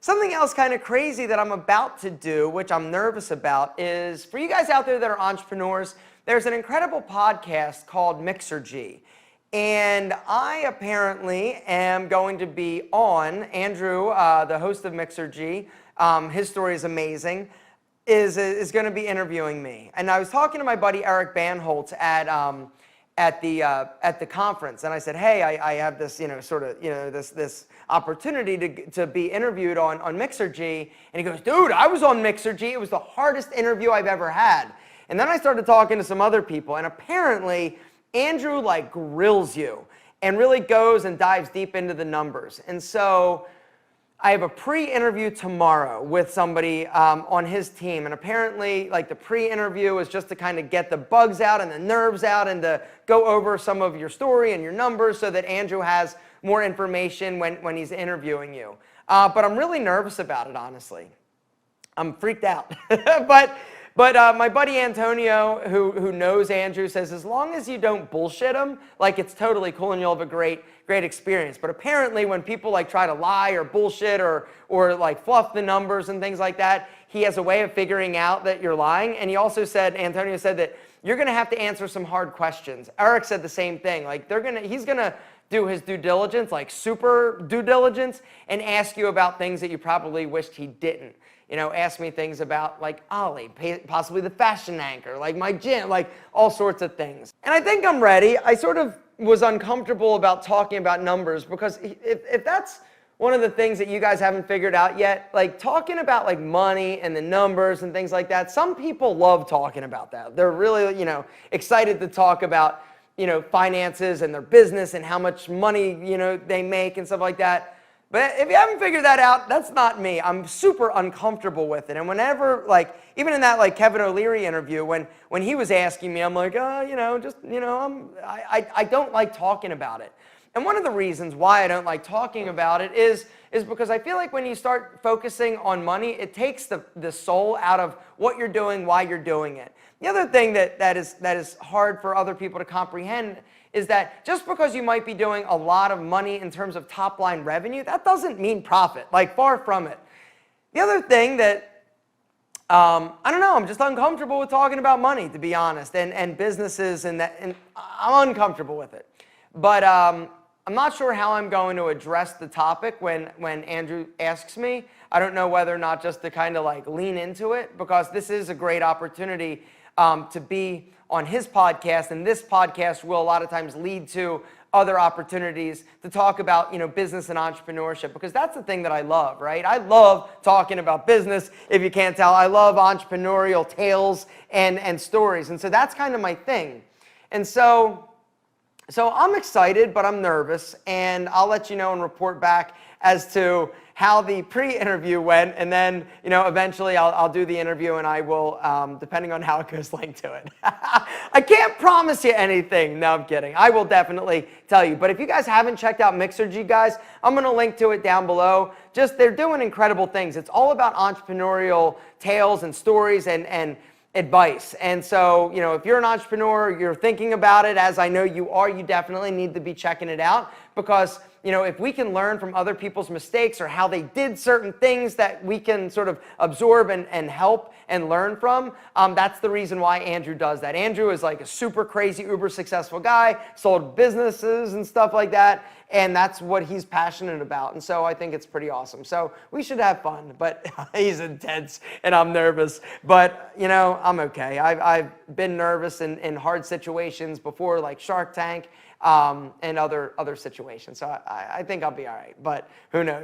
Something else kind of crazy that I'm about to do, which I'm nervous about, is for you guys out there that are entrepreneurs, there's an incredible podcast called Mixergy. And I apparently am going to be on, Andrew, the host of Mixergy, his story is amazing, is going to be interviewing me. And I was talking to my buddy Eric Banholtz at the conference, and I said, hey, I have this, this opportunity to be interviewed on Mixergy. And he goes, dude, I was on Mixergy. It was the hardest interview I've ever had. And then I started talking to some other people, and apparently Andrew like grills you and really goes and dives deep into the numbers. And so I have a pre-interview tomorrow with somebody on his team, and apparently like the pre-interview is just to kind of get the bugs out and the nerves out and to go over some of your story and your numbers so that Andrew has more information when he's interviewing you. But I'm really nervous about it, honestly. I'm freaked out. But my buddy Antonio, who knows Andrew, says as long as you don't bullshit him, like it's totally cool and you'll have a great experience. But apparently when people like try to lie or bullshit or like fluff the numbers and things like that, he has a way of figuring out that you're lying. And he also said, Antonio said that you're going to have to answer some hard questions. Eric said the same thing. Like he's going to do his due diligence, like super due diligence, and ask you about things that you probably wished he didn't. You know, ask me things about like Ollie, possibly the fashion anchor, like my gym, like all sorts of things. And I think I'm ready. I sort of was uncomfortable about talking about numbers because if that's one of the things that you guys haven't figured out yet, like talking about like money and the numbers and things like that, some people love talking about that. They're really, excited to talk about, finances and their business and how much money, they make and stuff like that. But if you haven't figured that out, that's not me. I'm super uncomfortable with it. And whenever, like, even in that, like, Kevin O'Leary interview, when he was asking me, I'm like, I don't like talking about it. And one of the reasons why I don't like talking about it is because I feel like when you start focusing on money, it takes the soul out of what you're doing, why you're doing it. The other thing that is hard for other people to comprehend is that just because you might be doing a lot of money in terms of top line revenue, that doesn't mean profit, like far from it. The other thing that, I don't know, I'm just uncomfortable with talking about money, to be honest, and businesses, and I'm uncomfortable with it. But I'm not sure how I'm going to address the topic when Andrew asks me. I don't know whether or not just to kind of like lean into it, because this is a great opportunity to be on his podcast, and this podcast will a lot of times lead to other opportunities to talk about, business and entrepreneurship, because that's the thing that I love, right? I love talking about business, if you can't tell. I love entrepreneurial tales and stories, and so that's kind of my thing. And so I'm excited, but I'm nervous, and I'll let you know and report back as to how the pre-interview went, and then, eventually I'll do the interview, and I will, depending on how it goes, link to it. I can't promise you anything. No, I'm kidding. I will definitely tell you. But if you guys haven't checked out Mixergy, guys, I'm going to link to it down below. They're doing incredible things. It's all about entrepreneurial tales and stories and advice. And so, if you're an entrepreneur, you're thinking about it, as I know you are, you definitely need to be checking it out, because if we can learn from other people's mistakes or how they did certain things that we can sort of absorb and help and learn from, that's the reason why Andrew does that. Andrew is like a super crazy, uber successful guy, sold businesses and stuff like that, and that's what he's passionate about. And so I think it's pretty awesome. So we should have fun, but he's intense and I'm nervous. But, I'm okay. I've been nervous in hard situations before, like Shark Tank, and other situations. So I think I'll be all right, but who knows?